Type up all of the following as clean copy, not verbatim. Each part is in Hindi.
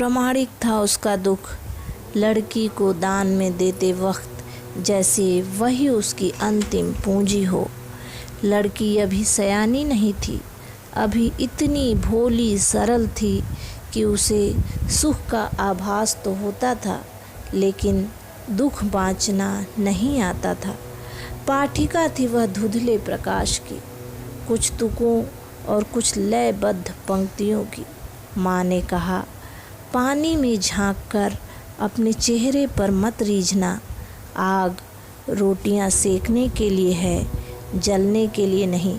प्रमाणिक था उसका दुख, लड़की को दान में देते वक्त जैसे वही उसकी अंतिम पूंजी हो। लड़की अभी सयानी नहीं थी, अभी इतनी भोली सरल थी कि उसे सुख का आभास तो होता था, लेकिन दुख बाँचना नहीं आता था। पाठिका थी वह धुंधले प्रकाश की, कुछ तुकों और कुछ लयबद्ध पंक्तियों की। माँ ने कहा, पानी में झांककर अपने चेहरे पर मत रीझना। आग रोटियां सेकने के लिए है, जलने के लिए नहीं।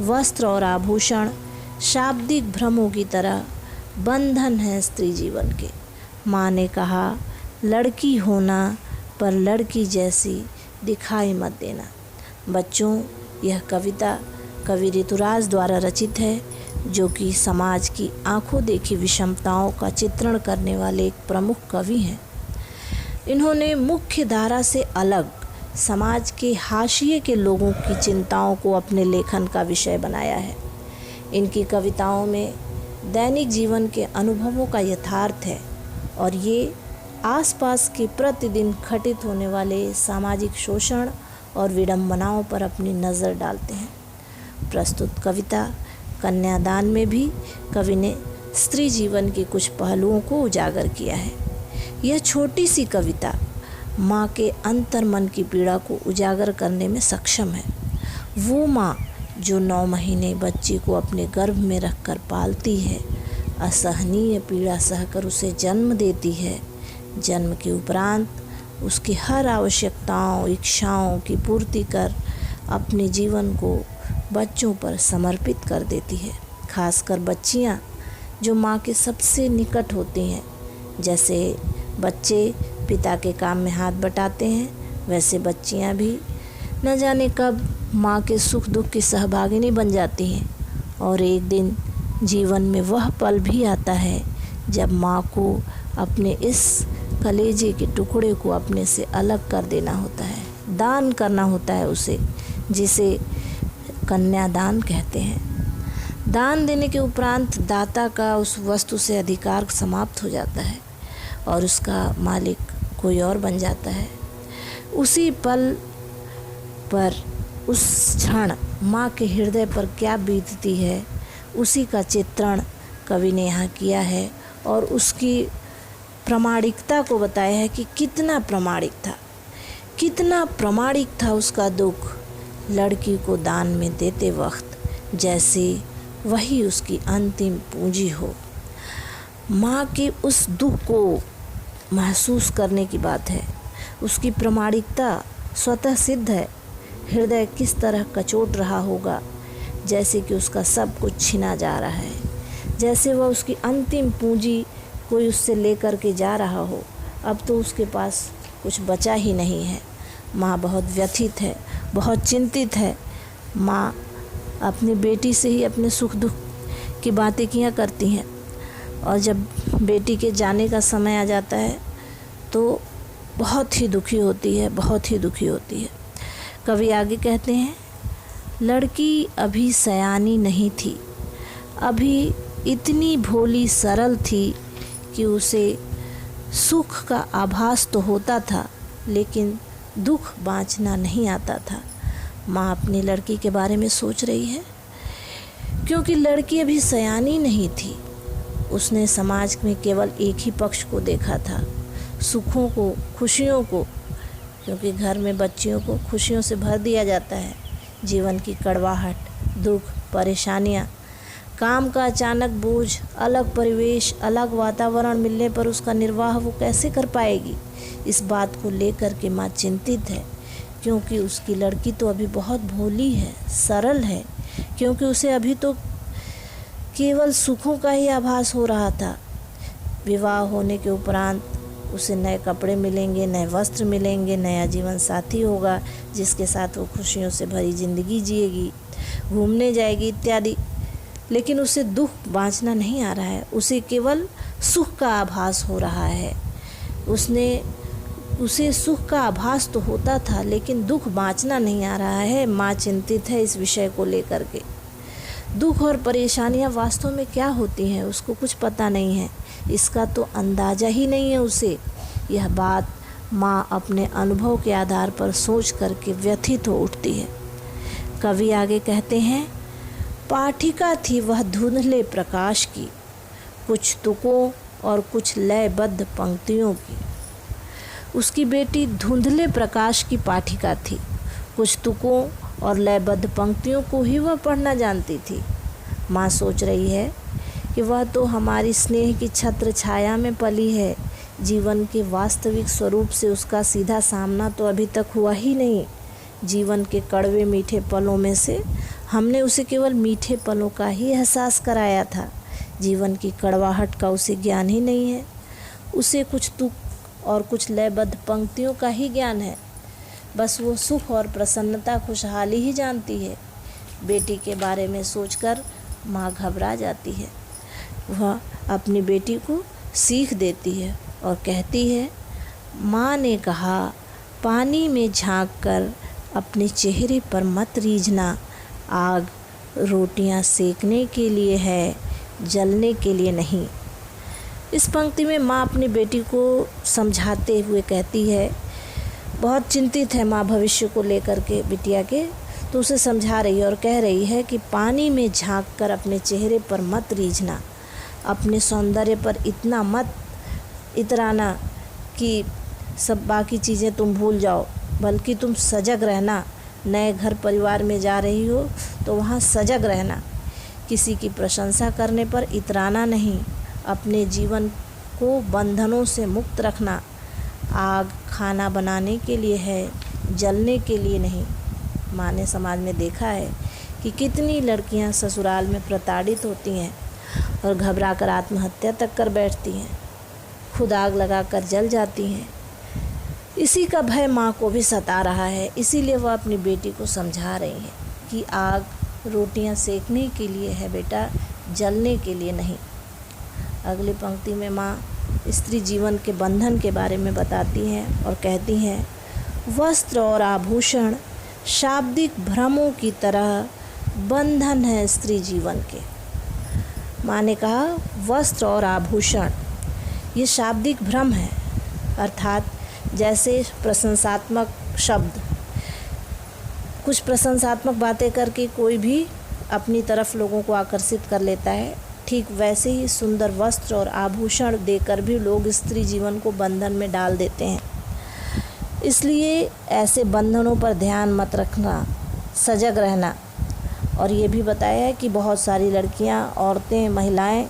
वस्त्र और आभूषण शाब्दिक भ्रमों की तरह बंधन है स्त्री जीवन के। माँ ने कहा, लड़की होना पर लड़की जैसी दिखाई मत देना। बच्चों, यह कविता कवि ऋतुराज द्वारा रचित है, जो कि समाज की आंखों देखी विषमताओं का चित्रण करने वाले एक प्रमुख कवि हैं। इन्होंने मुख्य धारा से अलग समाज के हाशिए के लोगों की चिंताओं को अपने लेखन का विषय बनाया है। इनकी कविताओं में दैनिक जीवन के अनुभवों का यथार्थ है और ये आसपास के प्रतिदिन घटित होने वाले सामाजिक शोषण और विडंबनाओं पर अपनी नज़र डालते हैं। प्रस्तुत कविता कन्यादान में भी कवि ने स्त्री जीवन के कुछ पहलुओं को उजागर किया है। यह छोटी सी कविता माँ के अंतर्मन की पीड़ा को उजागर करने में सक्षम है। वो माँ जो 9 महीने बच्चे को अपने गर्भ में रखकर पालती है, असहनीय पीड़ा सहकर उसे जन्म देती है। जन्म के उपरांत उसकी हर आवश्यकताओं इच्छाओं की पूर्ति कर अपने जीवन को बच्चों पर समर्पित कर देती है। खासकर बच्चियाँ जो माँ के सबसे निकट होती हैं। जैसे बच्चे पिता के काम में हाथ बटाते हैं, वैसे बच्चियाँ भी न जाने कब माँ के सुख दुख की सहभागिनी बन जाती हैं। और एक दिन जीवन में वह पल भी आता है जब माँ को अपने इस कलेजे के टुकड़े को अपने से अलग कर देना होता है, दान करना होता है उसे, जिसे कन्यादान कहते हैं। दान देने के उपरांत दाता का उस वस्तु से अधिकार समाप्त हो जाता है और उसका मालिक कोई और बन जाता है। उसी पल पर, उस क्षण माँ के हृदय पर क्या बीतती है, उसी का चित्रण कवि ने यहाँ किया है और उसकी प्रामाणिकता को बताया है कि कितना प्रामाणिक था उसका दुख, लड़की को दान में देते वक्त जैसे वही उसकी अंतिम पूंजी हो। माँ के उस दुख को महसूस करने की बात है। उसकी प्रामाणिकता स्वतः सिद्ध है। हृदय किस तरह कचोट रहा होगा, जैसे कि उसका सब कुछ छीना जा रहा है, जैसे वह उसकी अंतिम पूंजी कोई उससे लेकर के जा रहा हो। अब तो उसके पास कुछ बचा ही नहीं है। माँ बहुत व्यथित है, बहुत चिंतित है। माँ अपनी बेटी से ही अपने सुख दुख की बातें किया करती हैं और जब बेटी के जाने का समय आ जाता है तो बहुत ही दुखी होती है। कवि आगे कहते हैं, लड़की अभी सयानी नहीं थी, अभी इतनी भोली सरल थी कि उसे सुख का आभास तो होता था, लेकिन दुख बाँचना नहीं आता था। माँ अपनी लड़की के बारे में सोच रही है, क्योंकि लड़की अभी सयानी नहीं थी। उसने समाज में केवल एक ही पक्ष को देखा था, सुखों को, खुशियों को, क्योंकि घर में बच्चियों को खुशियों से भर दिया जाता है। जीवन की कड़वाहट, दुख, परेशानियाँ, काम का अचानक बोझ, अलग परिवेश, अलग वातावरण मिलने पर उसका निर्वाह वो कैसे कर पाएगी, इस बात को लेकर के माँ चिंतित है। क्योंकि उसकी लड़की तो अभी बहुत भोली है, सरल है, क्योंकि उसे अभी तो केवल सुखों का ही आभास हो रहा था। विवाह होने के उपरांत उसे नए कपड़े मिलेंगे, नए वस्त्र मिलेंगे, नया जीवन साथी होगा जिसके साथ वो खुशियों से भरी ज़िंदगी जिएगी, घूमने जाएगी इत्यादि। लेकिन उसे दुख बाँचना नहीं आ रहा है, उसे केवल सुख का आभास हो रहा है। उसे सुख का आभास तो होता था, लेकिन दुख बाँचना नहीं आ रहा है। माँ चिंतित है इस विषय को लेकर के। दुख और परेशानियां वास्तव में क्या होती हैं उसको कुछ पता नहीं है, इसका तो अंदाज़ा ही नहीं है उसे। यह बात माँ अपने अनुभव के आधार पर सोच करके व्यथित हो उठती है। कवि आगे कहते हैं, पाठिका थी वह धुंधले प्रकाश की, कुछ तुकों और कुछ लयबद्ध पंक्तियों की। उसकी बेटी धुंधले प्रकाश की पाठिका थी, कुछ तुकों और लयबद्ध पंक्तियों को ही वह पढ़ना जानती थी। माँ सोच रही है कि वह तो हमारी स्नेह की छत्र छाया में पली है, जीवन के वास्तविक स्वरूप से उसका सीधा सामना तो अभी तक हुआ ही नहीं। जीवन के कड़वे मीठे पलों में से हमने उसे केवल मीठे पलों का ही एहसास कराया था, जीवन की कड़वाहट का उसे ज्ञान ही नहीं है। उसे कुछ तुक और कुछ लयबद्ध पंक्तियों का ही ज्ञान है, बस वो सुख और प्रसन्नता खुशहाली ही जानती है। बेटी के बारे में सोचकर माँ घबरा जाती है। वह अपनी बेटी को सीख देती है और कहती है, माँ ने कहा, पानी में झांक कर अपने चेहरे पर मत रीझना, आग रोटियां सेकने के लिए है, जलने के लिए नहीं। इस पंक्ति में माँ अपनी बेटी को समझाते हुए कहती है, बहुत चिंतित है माँ भविष्य को लेकर के बिटिया के, तो उसे समझा रही है और कह रही है कि पानी में झांक कर अपने चेहरे पर मत रीझना, अपने सौंदर्य पर इतना मत इतराना कि सब बाकी चीज़ें तुम भूल जाओ, बल्कि तुम सजग रहना। नए घर परिवार में जा रही हो तो वहाँ सजग रहना, किसी की प्रशंसा करने पर इतराना नहीं, अपने जीवन को बंधनों से मुक्त रखना। आग खाना बनाने के लिए है, जलने के लिए नहीं। माँ ने समाज में देखा है कि कितनी लड़कियाँ ससुराल में प्रताड़ित होती हैं और घबराकर आत्महत्या तक कर बैठती हैं, खुद आग लगाकर जल जाती हैं। इसी का भय माँ को भी सता रहा है, इसीलिए वह अपनी बेटी को समझा रही है कि आग रोटियां सेकने के लिए है बेटा, जलने के लिए नहीं। अगली पंक्ति में माँ स्त्री जीवन के बंधन के बारे में बताती हैं और कहती हैं, वस्त्र और आभूषण शाब्दिक भ्रमों की तरह बंधन है स्त्री जीवन के। माँ ने कहा, वस्त्र और आभूषण ये शाब्दिक भ्रम है, अर्थात जैसे प्रशंसात्मक शब्द, कुछ प्रशंसात्मक बातें करके कोई भी अपनी तरफ लोगों को आकर्षित कर लेता है, ठीक वैसे ही सुंदर वस्त्र और आभूषण देकर भी लोग स्त्री जीवन को बंधन में डाल देते हैं। इसलिए ऐसे बंधनों पर ध्यान मत रखना, सजग रहना। और ये भी बताया है कि बहुत सारी लड़कियां, औरतें, महिलाएं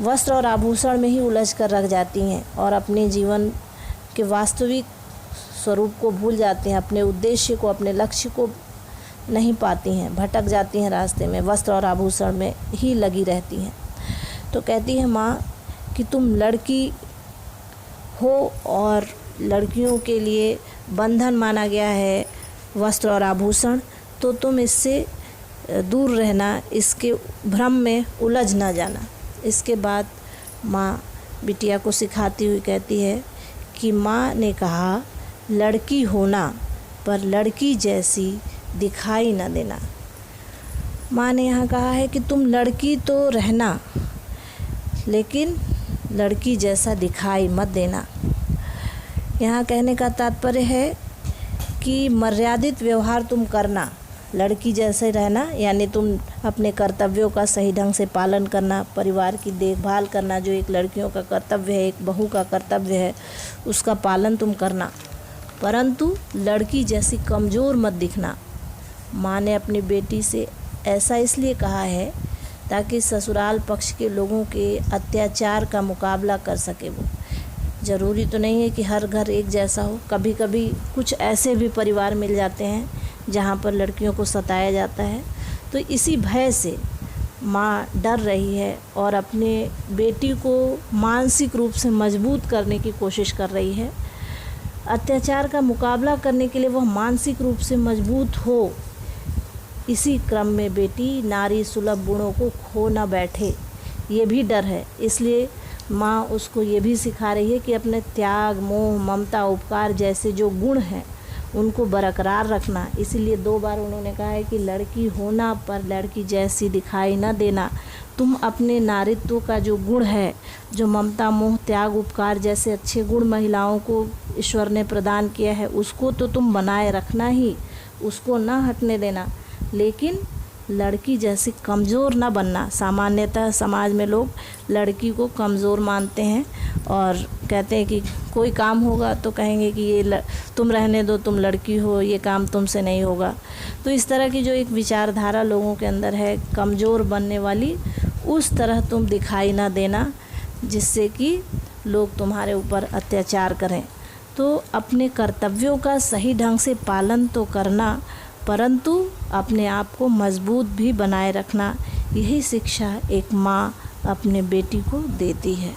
वस्त्र और आभूषण में ही उलझ कर रख जाती हैं और अपने जीवन के वास्तविक स्वरूप को भूल जाती हैं, अपने उद्देश्य को, अपने लक्ष्य को नहीं पाती हैं, भटक जाती हैं रास्ते में, वस्त्र और आभूषण में ही लगी रहती हैं। तो कहती है माँ कि तुम लड़की हो और लड़कियों के लिए बंधन माना गया है वस्त्र और आभूषण, तो तुम इससे दूर रहना, इसके भ्रम में उलझ ना जाना। इसके बाद माँ बिटिया को सिखाती हुई कहती है कि माँ ने कहा, लड़की होना पर लड़की जैसी दिखाई न देना। माँ ने यहाँ कहा है कि तुम लड़की तो रहना, लेकिन लड़की जैसा दिखाई मत देना। यहाँ कहने का तात्पर्य है कि मर्यादित व्यवहार तुम करना, लड़की जैसे रहना, यानी तुम अपने कर्तव्यों का सही ढंग से पालन करना, परिवार की देखभाल करना, जो एक लड़कियों का कर्तव्य है, एक बहू का कर्तव्य है, उसका पालन तुम करना, परंतु लड़की जैसी कमज़ोर मत दिखना। माँ ने अपनी बेटी से ऐसा इसलिए कहा है ताकि ससुराल पक्ष के लोगों के अत्याचार का मुकाबला कर सके वो। ज़रूरी तो नहीं है कि हर घर एक जैसा हो, कभी कभी कुछ ऐसे भी परिवार मिल जाते हैं जहाँ पर लड़कियों को सताया जाता है। तो इसी भय से माँ डर रही है और अपने बेटी को मानसिक रूप से मजबूत करने की कोशिश कर रही है। अत्याचार का मुकाबला करने के लिए वह मानसिक रूप से मजबूत हो, इसी क्रम में बेटी नारी सुलभ गुणों को खो न बैठे, ये भी डर है। इसलिए माँ उसको ये भी सिखा रही है कि अपने त्याग, मोह, ममता, उपकार जैसे जो गुण हैं उनको बरकरार रखना। इसीलिए 2 बार उन्होंने कहा है कि लड़की होना पर लड़की जैसी दिखाई न देना। तुम अपने नारीत्व का जो गुण है, जो ममता, मोह, त्याग, उपकार जैसे अच्छे गुण महिलाओं को ईश्वर ने प्रदान किया है, उसको तो तुम बनाए रखना ही, उसको ना हटने देना। लेकिन लड़की जैसी कमज़ोर ना बनना। सामान्यतः समाज में लोग लड़की को कमज़ोर मानते हैं और कहते हैं कि कोई काम होगा तो कहेंगे कि ये तुम रहने दो, तुम लड़की हो, ये काम तुमसे नहीं होगा। तो इस तरह की जो एक विचारधारा लोगों के अंदर है कमज़ोर बनने वाली, उस तरह तुम दिखाई ना देना जिससे कि लोग तुम्हारे ऊपर अत्याचार करें। तो अपने कर्तव्यों का सही ढंग से पालन तो करना, परंतु अपने आप को मजबूत भी बनाए रखना। यही शिक्षा एक माँ अपने बेटी को देती है।